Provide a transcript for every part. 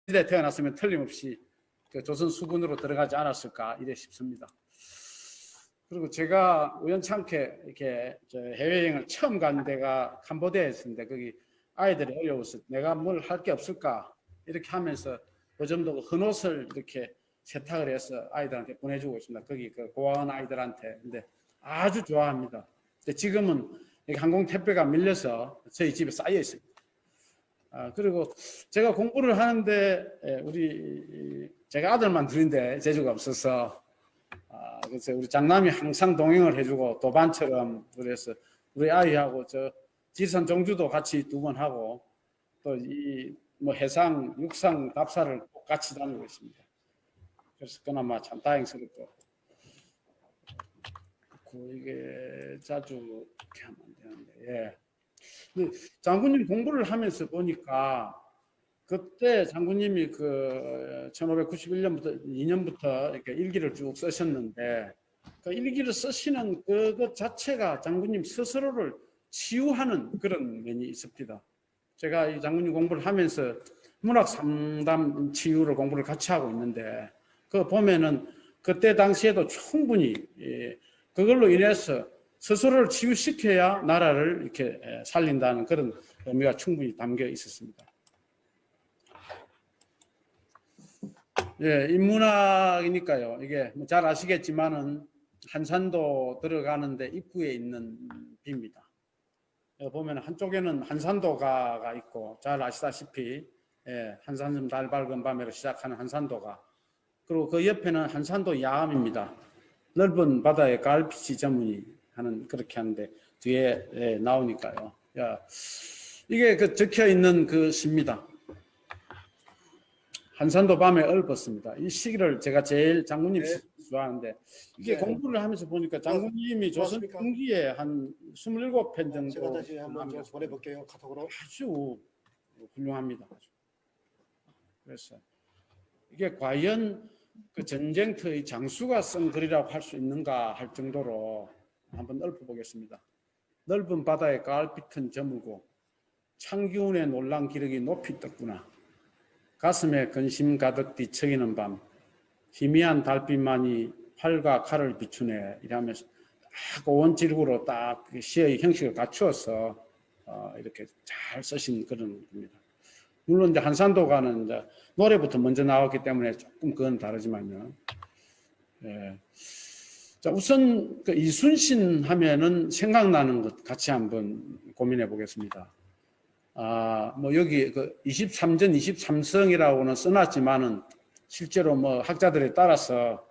시대에 태어났으면 틀림없이 그 조선 수군으로 들어가지 않았을까 이래 싶습니다. 그리고 제가 우연찮게 이렇게 해외여행을 처음 간 데가 캄보디아였는데 거기 아이들이 어려워서 내가 뭘 할 게 없을까 이렇게 하면서 요즘도 헌옷을 이렇게 세탁을 해서 아이들한테 보내주고 있습니다. 거기 그 고아원 아이들한테. 근데 아주 좋아합니다. 근데 지금은 항공 택배가 밀려서 저희 집에 쌓여 있습니다. 그리고 제가 공부를 하는데 제가 아들만 둘인데 재주가 없어서 그래서 우리 장남이 항상 동행을 해주고 도반처럼 그래서 우리 아이하고 저 지선 종주도 같이 2번 하고 또 이 뭐 해상, 육상 답사를 꼭 같이 다니고 있습니다. 그래서 그나마 참 다행스럽고 이게 자주 이렇게 하면 안 되는데 예. 장군님 공부를 하면서 보니까 그때 장군님이 그 1591년부터 2년부터 이렇게 일기를 쭉 쓰셨는데 그 일기를 쓰시는 그것 자체가 장군님 스스로를 치유하는 그런 면이 있습니다. 제가 이 장군님 공부를 하면서 문학 상담 치유를 공부를 같이 하고 있는데 그거 보면은 그때 당시에도 충분히 그걸로 인해서 스스로를 치유시켜야 나라를 이렇게 살린다는 그런 의미가 충분히 담겨 있었습니다. 예, 인문학이니까요. 이게 잘 아시겠지만은 한산도 들어가는데 입구에 있는 비입니다. 보면 한쪽에는 한산도가가 있고 잘 아시다시피 예, 한산점 달 밝은 밤에로 시작하는 한산도가 그리고 그 옆에는 한산도 야암입니다. 넓은 바다에 가을빛이 저무니 하는 그렇게 하는데 뒤에 예, 나오니까요. 야, 이게 그 적혀 있는 그 시입니다. 한산도 밤에 얼었습니다. 이 시기를 제가 제일 장군님 네. 좋아하는데 이게 네. 공부를 하면서 보니까 장군님이 조선 중기에 한 27편 정도 제가 다시 한번 좀 보내볼게요. 카톡으로. 아주 훌륭합니다. 그래서 이게 과연 그 전쟁터의 장수가 쓴 글이라고 할 수 있는가 할 정도로 한번 읊어보겠습니다. 넓은 바다에 가을빛은 저물고 창기운의 놀란 기력이 높이 떴구나. 가슴에 근심 가득 뒤척이는 밤 희미한 달빛만이 팔과 칼을 비추네 이러면서 딱 원질구로 딱 시의 형식을 갖추어서 이렇게 잘 쓰신 그런 겁니다. 물론 이제 한산도가는 이제 노래부터 먼저 나왔기 때문에 조금 그건 다르지만요. 예. 자, 우선 그 이순신 하면은 생각나는 것 같이 한번 고민해 보겠습니다. 뭐 여기 그 23전 23성이라고는 써놨지만은 실제로 뭐 학자들에 따라서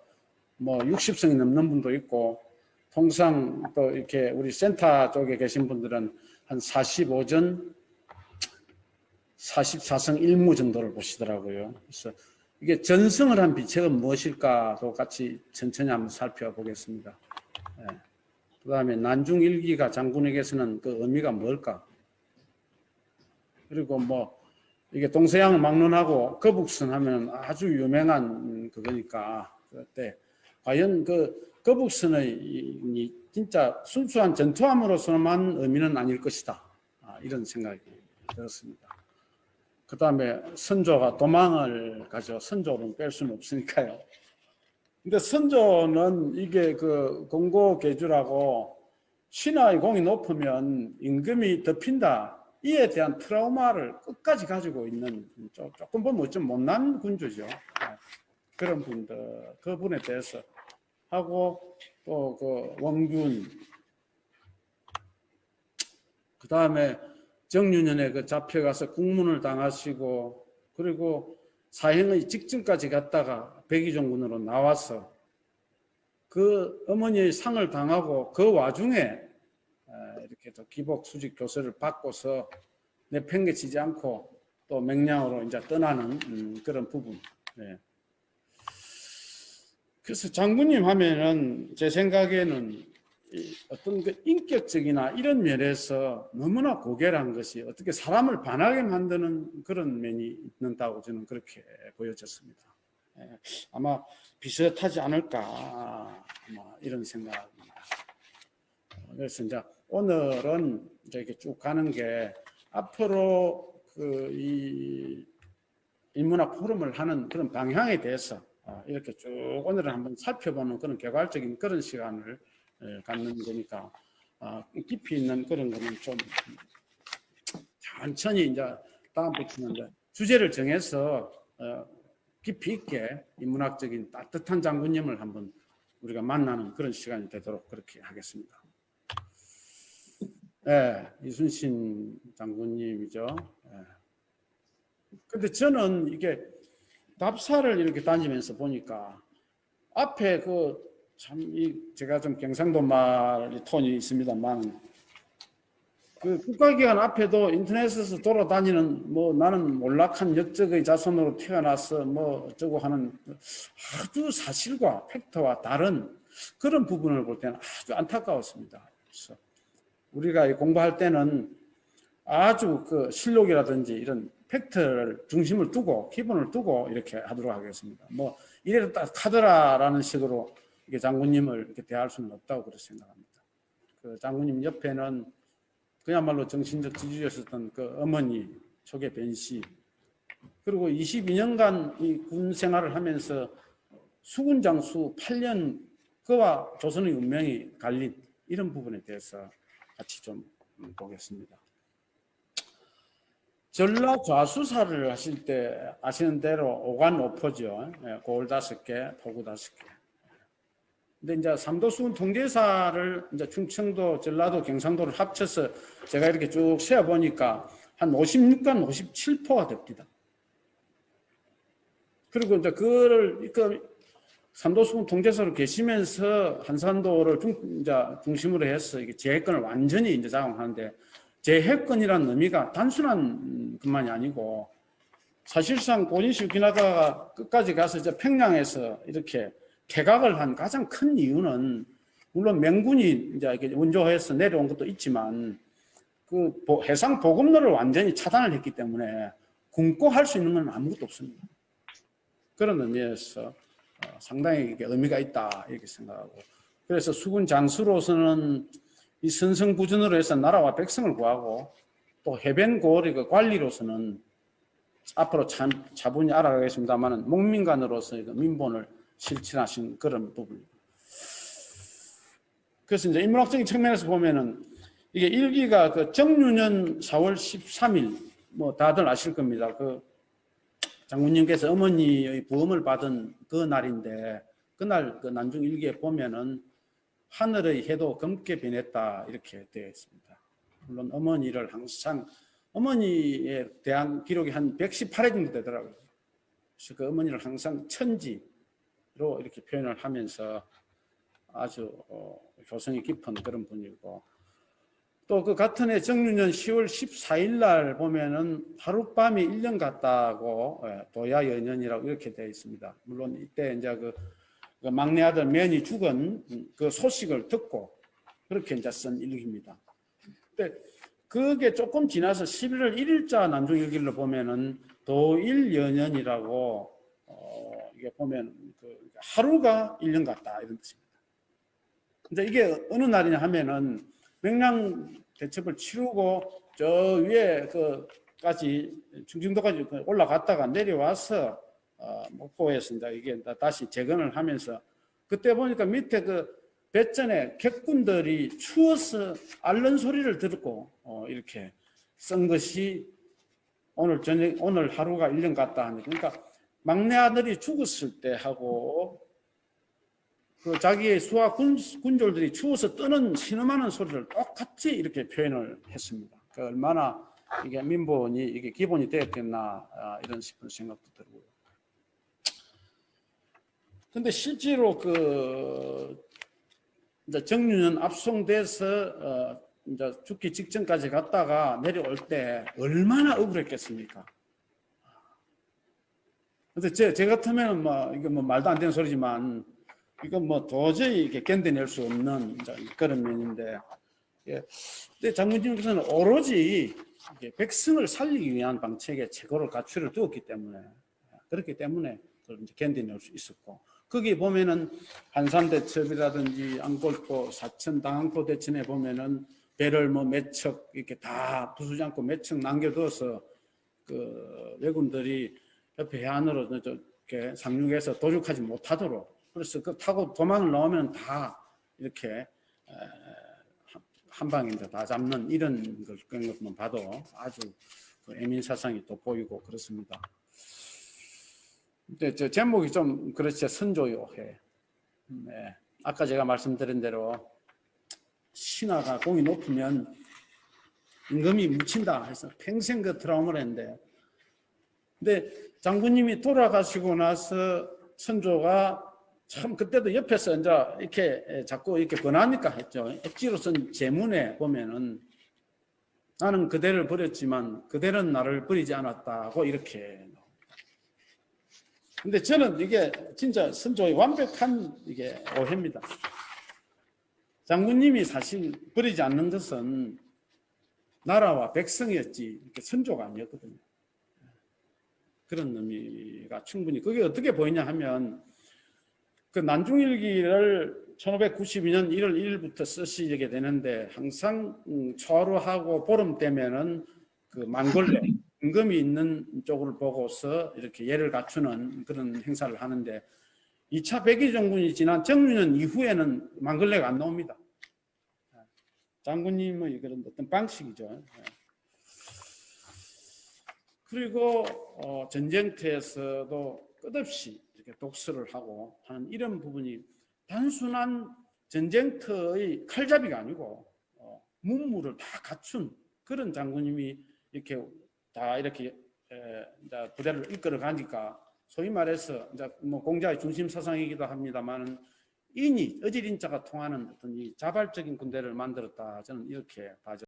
뭐 60성이 넘는 분도 있고 통상 또 이렇게 우리 센터 쪽에 계신 분들은 한 45전 44성 1무 정도를 보시더라고요. 그래서 이게 전성을 한 비책은 무엇일까도 같이 천천히 한번 살펴보겠습니다. 예. 그 다음에 난중일기가 장군에게서는 그 의미가 뭘까? 그리고 뭐 이게 동서양을 막론하고 거북선 하면 아주 유명한 그거니까 그때 과연 그 거북선의 진짜 순수한 전투함으로서만 의미는 아닐 것이다. 이런 생각이 들었습니다. 그 다음에 선조가 도망을 가죠. 선조는 뺄 수는 없으니까요. 근데 선조는 이게 그 공고계주라고 신하의 공이 높으면 임금이 덮인다. 이에 대한 트라우마를 끝까지 가지고 있는 조금 보면 좀 못난 군주죠. 그런 분들, 그분에 대해서 하고 또 그 원균, 그 다음에 정윤현에 그 잡혀가서 국문을 당하시고 그리고 사형의 직전까지 갔다가 백의종군으로 나와서 그 어머니의 상을 당하고 그 와중에 이렇게 또 기복 수직 교서를 받고서 내팽개치지 않고 또 맹량으로 이제 떠나는 그런 부분. 네. 그래서 장군님 하면은 제 생각에는 어떤 그 인격적이나 이런 면에서 너무나 고결한 것이 어떻게 사람을 반하게 만드는 그런 면이 있는다고 저는 그렇게 보여졌습니다. 아마 비슷하지 않을까 이런 생각입니다. 그래서 이제 오늘은 이렇게 쭉 가는 게 앞으로 그 이 인문학 포럼을 하는 그런 방향에 대해서 이렇게 쭉 오늘은 한번 살펴보는 그런 개괄적인 그런 시간을 갖는 거니까 깊이 있는 그런 거는 좀 천천히 이제 다음부터는 이제 주제를 정해서 깊이 있게 인문학적인 따뜻한 장군님을 한번 우리가 만나는 그런 시간이 되도록 그렇게 하겠습니다. 네, 이순신 장군님이죠. 근데 저는 이게 답사를 이렇게 다니면서 보니까 앞에 제가 좀 경상도 말 톤이 있습니다만 그 국가기관 앞에도 인터넷에서 돌아다니는 뭐 나는 몰락한 역적의 자손으로 태어나서 뭐 어쩌고 하는 아주 사실과 팩트와 다른 그런 부분을 볼 때는 아주 안타까웠습니다. 그래서 우리가 공부할 때는 아주 그 실록이라든지 이런 팩트를 중심을 두고 기본을 두고 이렇게 하도록 하겠습니다. 뭐 이래도 딱 하더라라는 식으로 이게 장군님을 이렇게 대할 수는 없다고 그렇게 생각합니다. 그 장군님 옆에는 그야말로 정신적 지주였었던 그 어머니 초계 변씨, 그리고 22년간 이 군 생활을 하면서 수군 장수 8년 그와 조선의 운명이 갈린 이런 부분에 대해서 같이 좀 보겠습니다. 전라 좌수사를 하실 때 아시는 대로 오관오포죠. 고을 5개, 포구 5개. 근데 이제 삼도수군 통제사를 이제 충청도, 전라도, 경상도를 합쳐서 제가 이렇게 쭉 세어보니까 한 56관 57포가 됩니다. 그리고 이제 그거를 삼도수군 통제사로 계시면서 한산도를 중심으로 해서 이게 제해권을 완전히 이제 장악하는데, 제해권이라는 의미가 단순한 것만이 아니고 사실상 본인이 우키나다가 끝까지 가서 이제 평양에서 이렇게 개각을 한 가장 큰 이유는 물론 맹군이 이제 이렇게 원조해서 내려온 것도 있지만 그 해상 보급로를 완전히 차단을 했기 때문에 굶고 할 수 있는 건 아무것도 없습니다. 그런 의미에서 상당히 이게 의미가 있다 이렇게 생각하고, 그래서 수군 장수로서는 이 선성부준으로 해서 나라와 백성을 구하고 또 해변 고을의 그 관리로서는 앞으로 차분히 알아가겠습니다만 목민관으로서 민본을 실천하신 그런 부분입니다. 그래서 이제 인문학적인 측면에서 보면은 이게 일기가 그 정유년 4월 13일 뭐 다들 아실 겁니다. 그 장군님께서 어머니의 부음을 받은 그 날인데, 그날 그 난중 일기에 보면은 하늘의 해도 검게 변했다 이렇게 되어 있습니다. 물론 어머니를 항상 어머니에 대한 기록이 한 118회 정도 되더라고요. 그래서 그 어머니를 항상 천지로 이렇게 표현을 하면서 아주 교성이 깊은 그런 분이고, 또 그 같은 해 정유년 10월 14일 날 보면은 하룻밤이 1년 같다고 도야연년이라고 이렇게 되어 있습니다. 물론 이때 이제 그 막내 아들 면이 죽은 그 소식을 듣고 그렇게 이제 쓴 일기입니다. 근데 그게 조금 지나서 11월 1일자 난중일기를 보면은 도일연년이라고 이게 보면 그 하루가 1년 같다 이런 뜻입니다. 근데 이게 어느 날이냐 하면은 명량 대첩을 치르고 저 위에 그까지 충청도까지 올라갔다가 내려와서 목포에서 이제 이게 다시 재건을 하면서 그때 보니까 밑에 그 배전에 객군들이 추워서 앓는 소리를 듣고 이렇게 쓴 것이 오늘 하루가 1년 같다 하니까, 그러니까 막내 아들이 죽었을 때 하고 그 자기의 수하 군졸들이 추워서 뜨는 신음하는 소리를 똑같이 이렇게 표현을 했습니다. 그 얼마나 이게 민본이 이게 기본이 되었겠나 이런 싶은 생각도 들고요. 근데 실제로 이제 정유년 압송돼서 이제 죽기 직전까지 갔다가 내려올 때 얼마나 억울했겠습니까? 근데 제 같으면은 이게 말도 안 되는 소리지만 이건 도저히 이렇게 견뎌낼 수 없는 그런 면인데, 근데 장군님께서는 오로지 백성을 살리기 위한 방책에 최고를 가치를 두었기 때문에, 그렇기 때문에 그걸 이제 견뎌낼 수 있었고, 거기 보면은 한산대첩이라든지 안골포, 사천, 당항포 대천에 보면은 배를 몇 척 이렇게 다 부수지 않고 몇 척 남겨둬서 그 왜군들이 옆에 해안으로 이렇게 상륙해서 도륙하지 못하도록, 그래서 그 타고 도망을 나오면 다 이렇게 한 방에 다 잡는 이런 것만 봐도 아주 그 애민 사상이 또 보이고 그렇습니다. 근데 저 제목이 좀 그렇죠. 선조요해. 네. 아까 제가 말씀드린 대로 신하가 공이 높으면 임금이 묻힌다 해서 평생 그 트라우마를 했는데, 근데 장군님이 돌아가시고 나서 선조가 참 그때도 옆에서 이제 이렇게 자꾸 이렇게 권하니까 했죠. 엣지로 쓴 제문에 보면은 나는 그대를 버렸지만 그대는 나를 버리지 않았다고 이렇게. 근데 저는 이게 진짜 선조의 완벽한 이게 오해입니다. 장군님이 사실 버리지 않는 것은 나라와 백성이었지 선조가 아니었거든요. 그런 의미가 충분히, 그게 어떻게 보이냐 하면 그 난중일기를 1592년 1월 1일부터 쓰시게 되는데 항상 초하루하고 보름 되면은 그 만골레 임금이 있는 쪽을 보고서 이렇게 예를 갖추는 그런 행사를 하는데 2차 백의종군이 지난 정유년 이후에는 만골레가 안 나옵니다. 장군님의 그런 어떤 방식이죠. 그리고 전쟁터에서도 끝없이 이렇게 독서를 하고 하는 이런 부분이 단순한 전쟁터의 칼잡이가 아니고 문무를 다 갖춘 그런 장군님이 이렇게 다 이렇게 부대를 이끌어 가니까 소위 말해서 이제 뭐 공자의 중심 사상이기도 합니다만은 인이 어질인자가 통하는 어떤 이 자발적인 군대를 만들었다, 저는 이렇게 봐죠.